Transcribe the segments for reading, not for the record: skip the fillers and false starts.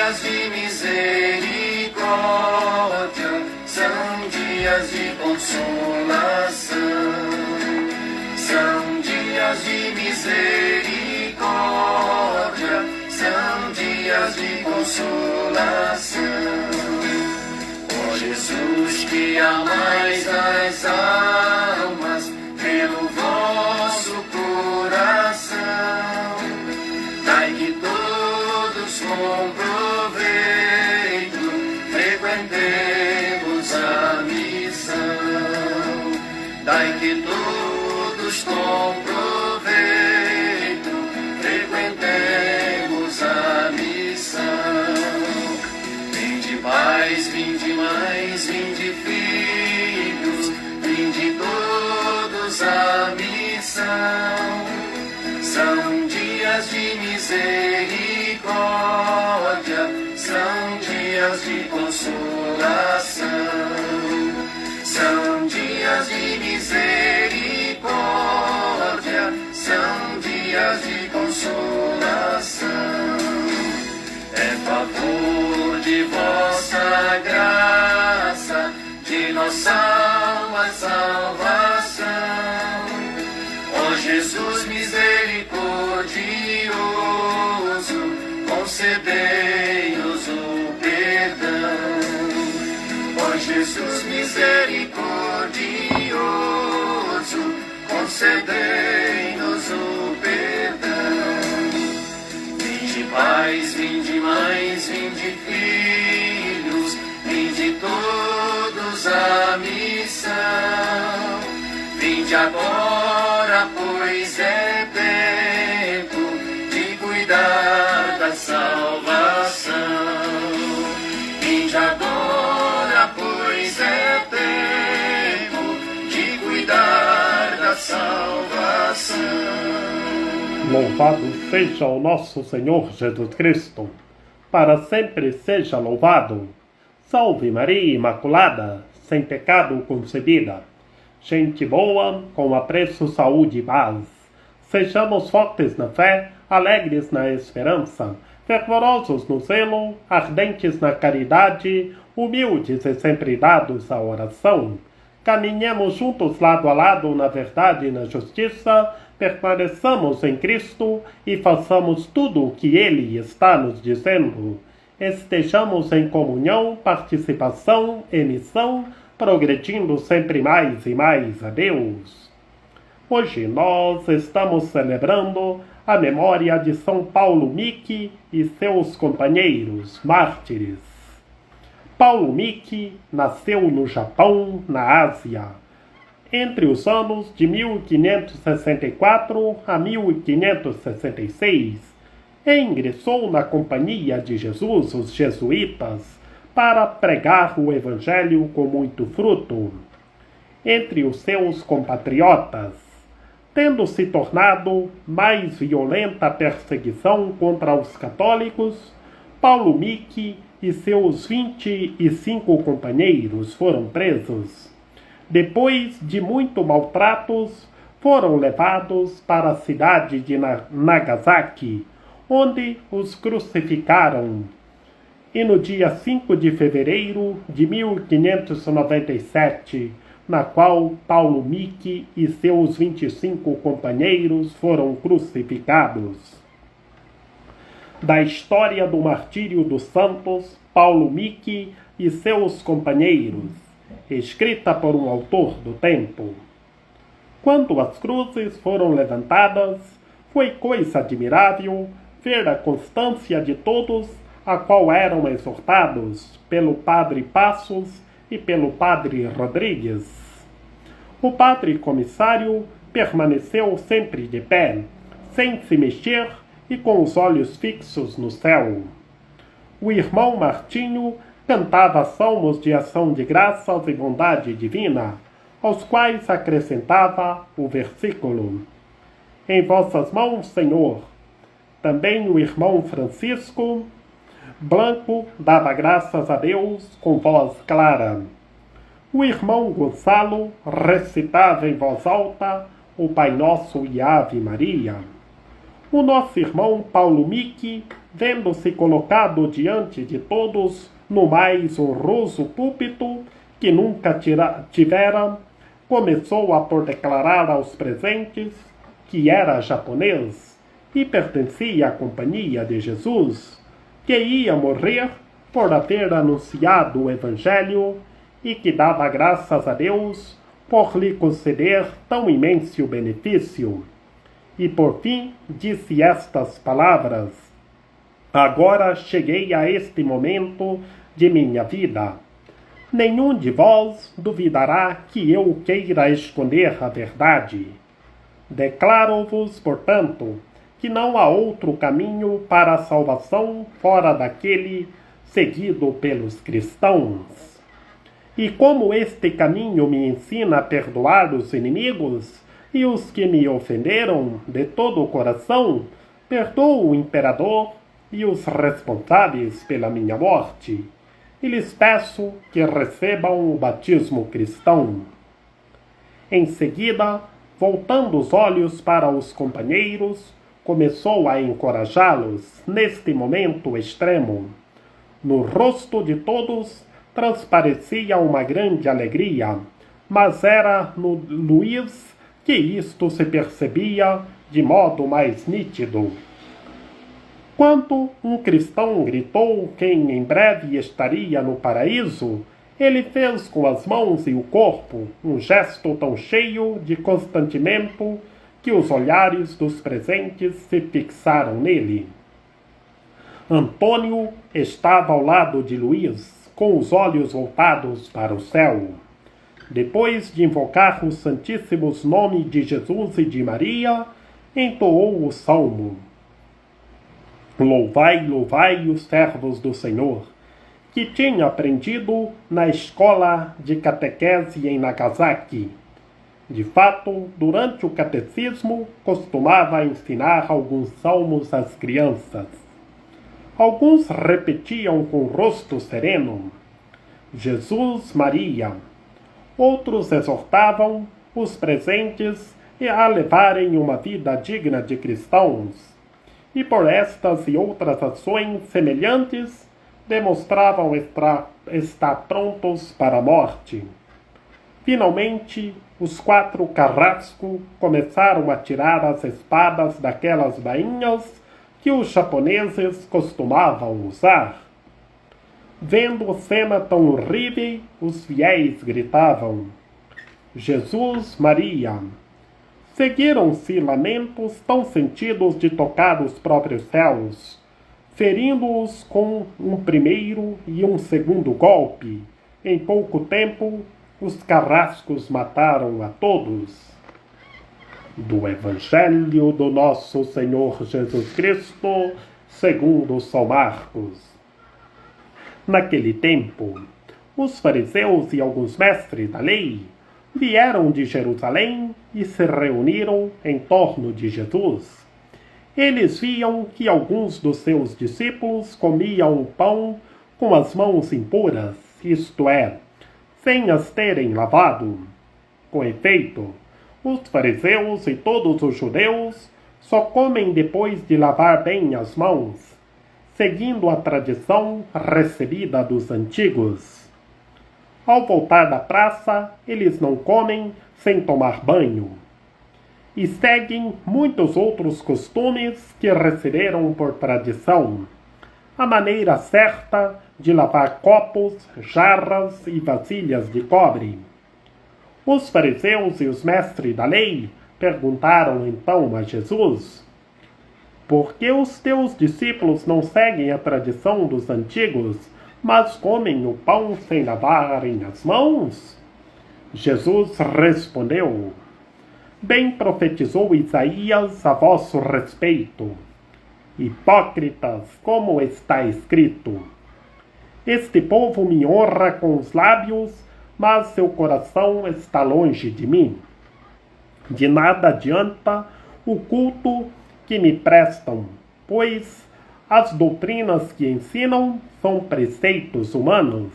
dias de misericórdia, são dias de consolação. São dias de misericórdia, são dias de consolação. Ó Jesus, que amais as almas pelo vosso coração, dai que todos com proveito frequentemos a missão. Dai que todos com proveito frequentemos a missão. Vinde pais, vinde mães, vinde filhos, vinde todos a missão. São dias de misericórdia, são dias de consolação. São dias de misericórdia, são dias de consolação. É favor de vossa graça, de nossa alma salvação. Ó Jesus misericordioso, concedei-nos o perdão. Ó Jesus misericordioso, concedei-nos o perdão. Vinde pais, vinde mães, vinde filhos, vinde todos a missão. Vinde agora, pois é tempo de cuidar da salvação. Vinde agora, pois é tempo de cuidar da salvação. Louvado seja o nosso Senhor Jesus Cristo, para sempre seja louvado. Salve Maria Imaculada, sem pecado concebida. Gente boa, com apreço, saúde e paz. Sejamos fortes na fé, alegres na esperança, fervorosos no zelo, ardentes na caridade, humildes e sempre dados à oração. Caminhemos juntos lado a lado na verdade e na justiça, permaneçamos em Cristo e façamos tudo o que Ele está nos dizendo. Estejamos em comunhão, participação e missão, progredindo sempre mais e mais a Deus. Hoje nós estamos celebrando a memória de São Paulo Miki e seus companheiros mártires. Paulo Miki nasceu no Japão, na Ásia, entre os anos de 1564 a 1566, e ingressou na Companhia de Jesus, os jesuítas, para pregar o Evangelho com muito fruto entre os seus compatriotas, tendo se tornado mais violenta a perseguição contra os católicos. Paulo Miki e seus 25 companheiros foram presos. Depois de muito maltratos, foram levados para a cidade de Nagasaki, onde os crucificaram. E no dia 5 de fevereiro de 1597, na qual Paulo Miki e seus 25 companheiros foram crucificados. Da história do martírio dos santos Paulo Miki e seus companheiros, escrita por um autor do tempo. Quando as cruzes foram levantadas, foi coisa admirável ver a constância de todos, a qual eram exortados pelo padre Passos e pelo padre Rodrigues. O padre comissário permaneceu sempre de pé, sem se mexer e com os olhos fixos no céu. O irmão Martinho cantava salmos de ação de graças e bondade divina, aos quais acrescentava o versículo: Em vossas mãos, Senhor. Também o irmão Francisco Blanco dava graças a Deus com voz clara. O irmão Gonçalo recitava em voz alta o Pai Nosso e Ave Maria. O nosso irmão Paulo Miki vendo-se colocado diante de todos no mais honroso púlpito que nunca tivera, começou a por declarar aos presentes que era japonês e pertencia à companhia de Jesus, que ia morrer por haver anunciado o Evangelho e que dava graças a Deus por lhe conceder tão imenso benefício. E por fim disse estas palavras: agora cheguei a este momento de minha vida. Nenhum de vós duvidará que eu queira esconder a verdade. Declaro-vos, portanto, que não há outro caminho para a salvação fora daquele seguido pelos cristãos. E como este caminho me ensina a perdoar os inimigos e os que me ofenderam de todo o coração, perdoo o imperador e os responsáveis pela minha morte, e lhes peço que recebam o batismo cristão. Em seguida, voltando os olhos para os companheiros, começou a encorajá-los neste momento extremo. No rosto de todos transparecia uma grande alegria, mas era no Luís que isto se percebia de modo mais nítido. Quando um cristão gritou que em breve estaria no paraíso, ele fez com as mãos e o corpo um gesto tão cheio de constantimento que os olhares dos presentes se fixaram nele. Antônio estava ao lado de Luís, com os olhos voltados para o céu. Depois de invocar os santíssimos nomes de Jesus e de Maria, entoou o salmo: Louvai, louvai os servos do Senhor, que tinha aprendido na escola de catequese em Nagasaki. De fato, durante o catecismo, costumava ensinar alguns salmos às crianças. Alguns repetiam com o rosto sereno: Jesus, Maria. Outros exortavam os presentes a levarem uma vida digna de cristãos. E por estas e outras ações semelhantes, demonstravam estar prontos para a morte. Finalmente, os 4 carrascos começaram a tirar as espadas daquelas bainhas que os japoneses costumavam usar. Vendo cena tão horrível, os fiéis gritavam: Jesus, Maria. Seguiram-se lamentos tão sentidos de tocar os próprios céus, ferindo-os com um primeiro e um segundo golpe. Em pouco tempo, os carrascos mataram a todos. Do Evangelho do Nosso Senhor Jesus Cristo, segundo São Marcos. Naquele tempo, os fariseus e alguns mestres da lei vieram de Jerusalém e se reuniram em torno de Jesus. Eles viam que alguns dos seus discípulos comiam o pão com as mãos impuras, isto é, sem as terem lavado. Com efeito, os fariseus e todos os judeus só comem depois de lavar bem as mãos, seguindo a tradição recebida dos antigos. Ao voltar da praça, eles não comem sem tomar banho. E seguem muitos outros costumes que receberam por tradição. A maneira certa de lavar copos, jarras e vasilhas de cobre. Os fariseus e os mestres da lei perguntaram então a Jesus: por que os teus discípulos não seguem a tradição dos antigos, mas comem o pão sem lavarem as mãos? Jesus respondeu: bem profetizou Isaías a vosso respeito. Hipócritas, como está escrito: este povo me honra com os lábios, mas seu coração está longe de mim. De nada adianta o culto que me prestam, pois as doutrinas que ensinam são preceitos humanos.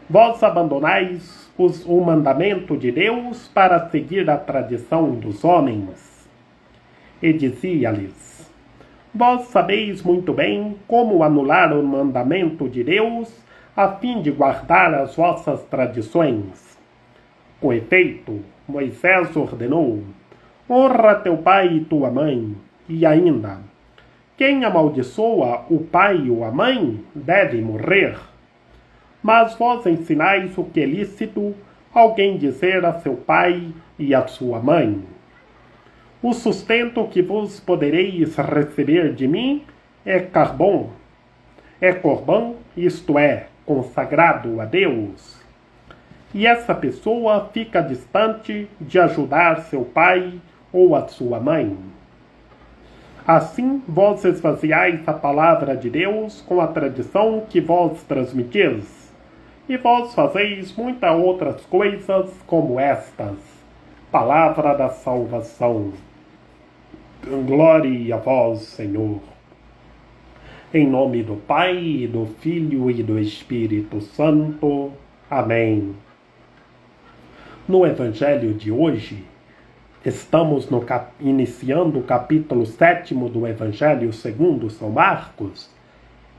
Vós abandonais o mandamento de Deus para seguir a tradição dos homens. E dizia-lhes: Vós sabeis muito bem como anular o mandamento de Deus, a fim de guardar as vossas tradições. Com efeito, Moisés ordenou: honra teu pai e tua mãe, e ainda, quem amaldiçoa o pai ou a mãe deve morrer. Mas vós ensinais o que é lícito alguém dizer a seu pai e a sua mãe. O sustento que vos podereis receber de mim é corbão, isto é, consagrado a Deus. E essa pessoa fica distante de ajudar seu pai ou a sua mãe. Assim, vós esvaziais a palavra de Deus com a tradição que vós transmitis, e vós fazeis muitas outras coisas como estas. Palavra da salvação. Glória a vós, Senhor. Em nome do Pai, e do Filho e do Espírito Santo. Amém. No Evangelho de hoje, estamos iniciando o capítulo 7 do Evangelho segundo São Marcos.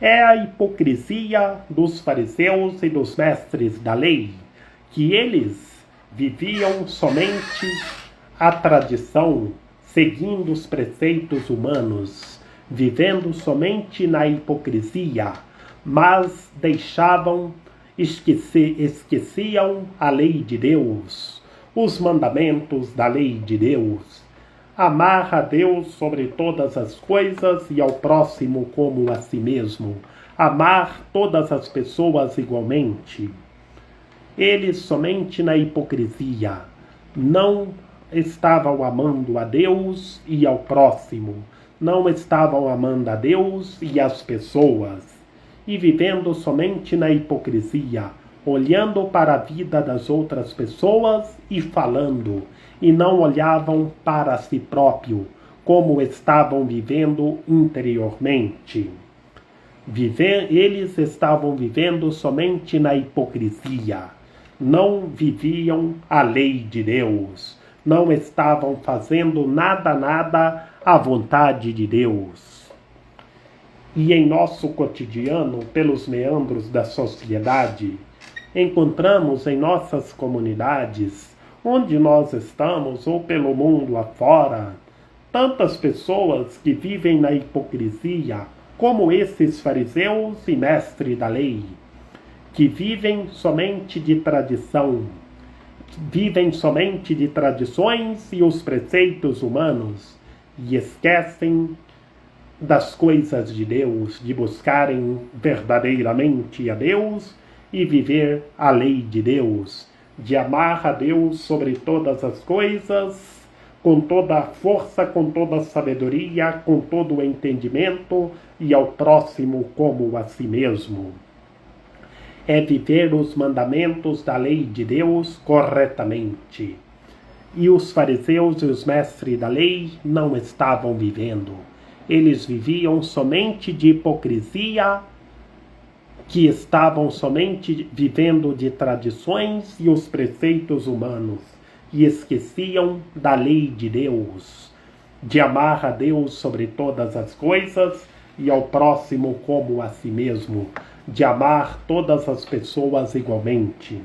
É a hipocrisia dos fariseus e dos mestres da lei, que eles viviam somente a tradição, seguindo os preceitos humanos, vivendo somente na hipocrisia, mas esqueciam a lei de Deus, os mandamentos da lei de Deus. Amar a Deus sobre todas as coisas e ao próximo como a si mesmo. Amar todas as pessoas igualmente. Eles somente na hipocrisia não estavam amando a Deus e ao próximo. Não estavam amando a Deus e as pessoas. E vivendo somente na hipocrisia, olhando para a vida das outras pessoas e falando, e não olhavam para si próprio, como estavam vivendo interiormente. Eles estavam vivendo somente na hipocrisia, não viviam a lei de Deus, não estavam fazendo nada à vontade de Deus. E em nosso cotidiano, pelos meandros da sociedade, encontramos em nossas comunidades, onde nós estamos ou pelo mundo afora, tantas pessoas que vivem na hipocrisia, como esses fariseus e mestres da lei, que vivem somente de tradição, vivem somente de tradições e os preceitos humanos, e esquecem das coisas de Deus, de buscarem verdadeiramente a Deus e viver a lei de Deus, de amar a Deus sobre todas as coisas, com toda a força, com toda a sabedoria, com todo o entendimento, e ao próximo como a si mesmo. É viver os mandamentos da lei de Deus corretamente. E os fariseus e os mestres da lei não estavam vivendo. Eles viviam somente de hipocrisia, que estavam somente vivendo de tradições e os preceitos humanos, e esqueciam da lei de Deus, de amar a Deus sobre todas as coisas e ao próximo como a si mesmo, de amar todas as pessoas igualmente.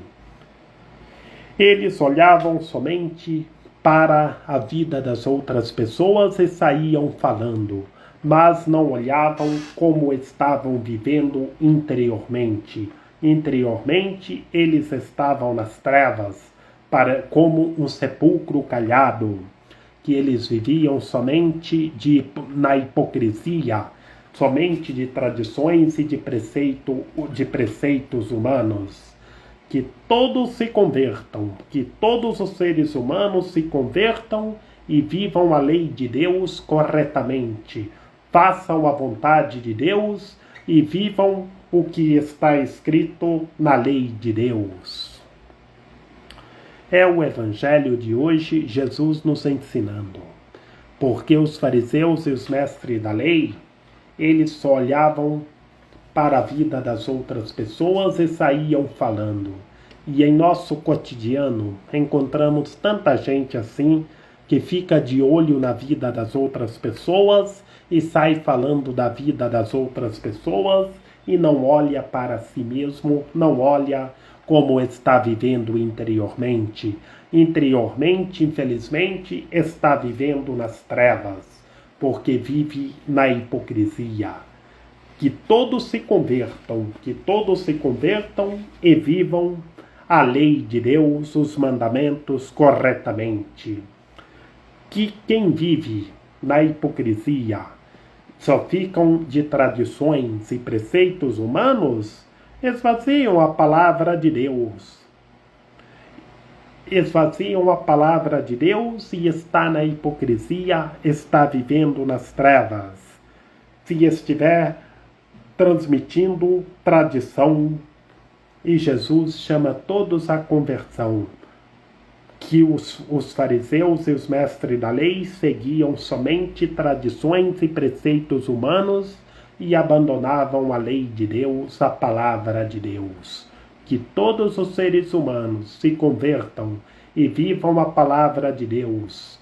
Eles olhavam somente para a vida das outras pessoas e saíam falando, mas não olhavam como estavam vivendo interiormente. Interiormente, eles estavam nas trevas, como um sepulcro calhado, que eles viviam somente na hipocrisia, somente de tradições e de preceitos humanos. Que todos se convertam, que todos os seres humanos se convertam e vivam a lei de Deus corretamente. Façam a vontade de Deus e vivam o que está escrito na lei de Deus. É o Evangelho de hoje, Jesus nos ensinando. Porque os fariseus e os mestres da lei, eles só olhavam para a vida das outras pessoas e saíam falando. E em nosso cotidiano encontramos tanta gente assim, que fica de olho na vida das outras pessoas e sai falando da vida das outras pessoas e não olha para si mesmo, não olha como está vivendo interiormente. Interiormente, infelizmente, está vivendo nas trevas, porque vive na hipocrisia. Que todos se convertam e vivam a lei de Deus, os mandamentos corretamente. Que quem vive na hipocrisia só ficam de tradições e preceitos humanos, esvaziam a palavra de Deus. Esvaziam a palavra de Deus e está na hipocrisia, está vivendo nas trevas. Se estiver transmitindo tradição, e Jesus chama todos à conversão, que os fariseus e os mestres da lei seguiam somente tradições e preceitos humanos e abandonavam a lei de Deus, a palavra de Deus. Que todos os seres humanos se convertam e vivam a palavra de Deus,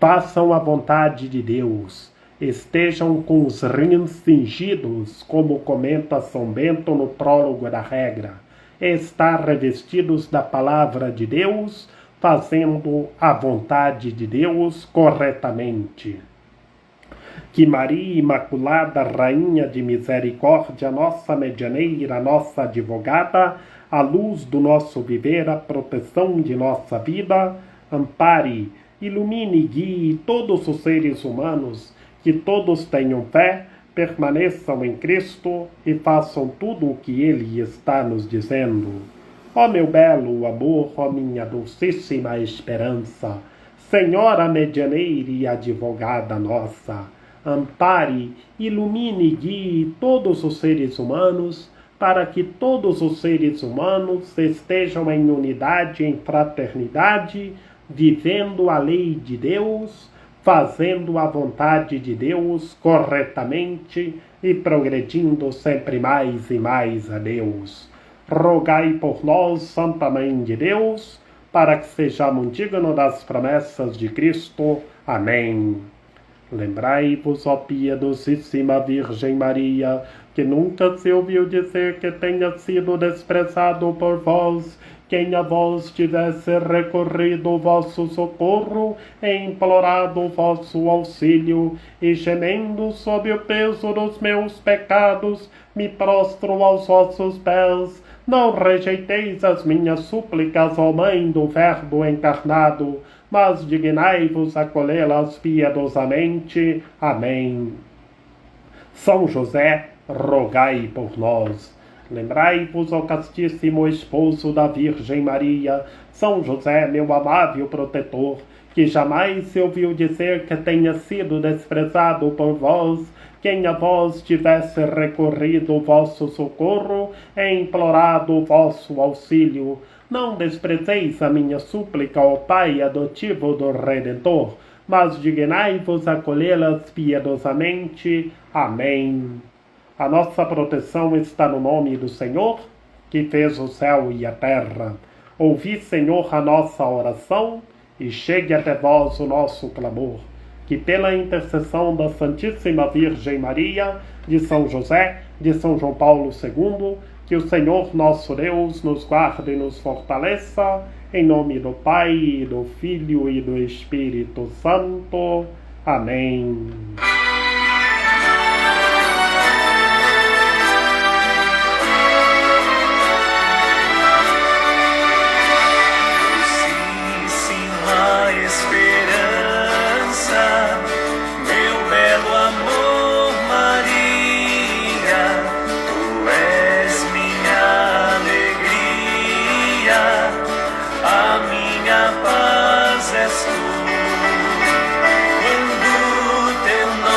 façam a vontade de Deus, estejam com os rins cingidos, como comenta São Bento no prólogo da regra, estar revestidos da palavra de Deus, fazendo a vontade de Deus corretamente. Que Maria Imaculada, Rainha de Misericórdia, nossa medianeira, nossa advogada, a luz do nosso viver, a proteção de nossa vida, ampare, ilumine e guie todos os seres humanos, que todos tenham fé, permaneçam em Cristo e façam tudo o que Ele está nos dizendo. Ó meu belo amor, ó minha dulcíssima esperança, Senhora medianeira e advogada nossa, ampare, ilumine e guie todos os seres humanos, para que todos os seres humanos estejam em unidade, em fraternidade, vivendo a lei de Deus, fazendo a vontade de Deus corretamente e progredindo sempre mais e mais a Deus. Rogai por nós, Santa Mãe de Deus, para que sejamos dignos das promessas de Cristo. Amém. Lembrai-vos, ó piedosíssima Virgem Maria, que nunca se ouviu dizer que tenha sido desprezado por vós quem a vós tivesse recorrido o vosso socorro e implorado o vosso auxílio, e gemendo sob o peso dos meus pecados, me prostro aos vossos pés. Não rejeiteis as minhas súplicas, ó Mãe do Verbo encarnado, mas dignai-vos acolhê-las piedosamente. Amém. São José, rogai por nós. Lembrai-vos, ó castíssimo esposo da Virgem Maria, São José, meu amável protetor, que jamais se ouviu dizer que tenha sido desprezado por vós, quem a vós tivesse recorrido o vosso socorro e implorado o vosso auxílio. Não desprezeis a minha súplica, ó Pai adotivo do Redentor, mas dignai-vos acolhê-las piedosamente. Amém. A nossa proteção está no nome do Senhor, que fez o céu e a terra. Ouvi, Senhor, a nossa oração, e chegue até vós o nosso clamor. Que pela intercessão da Santíssima Virgem Maria, de São José, de São João Paulo II, que o Senhor nosso Deus nos guarde e nos fortaleça, em nome do Pai, do Filho e do Espírito Santo. Amém. Minha paz és tu, quando teu nome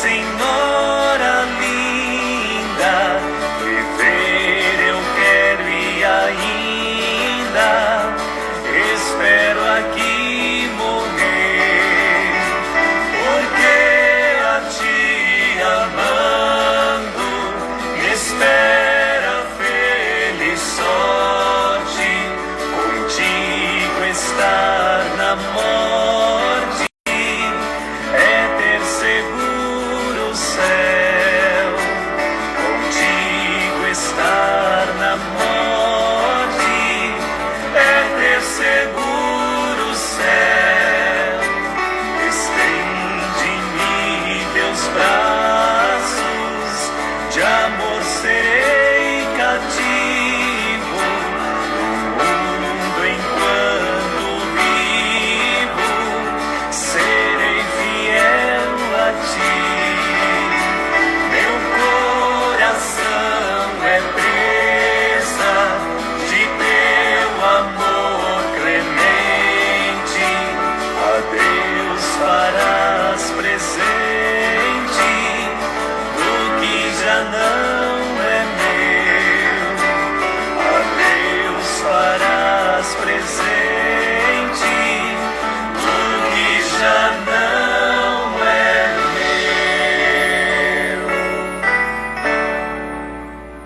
Senhor.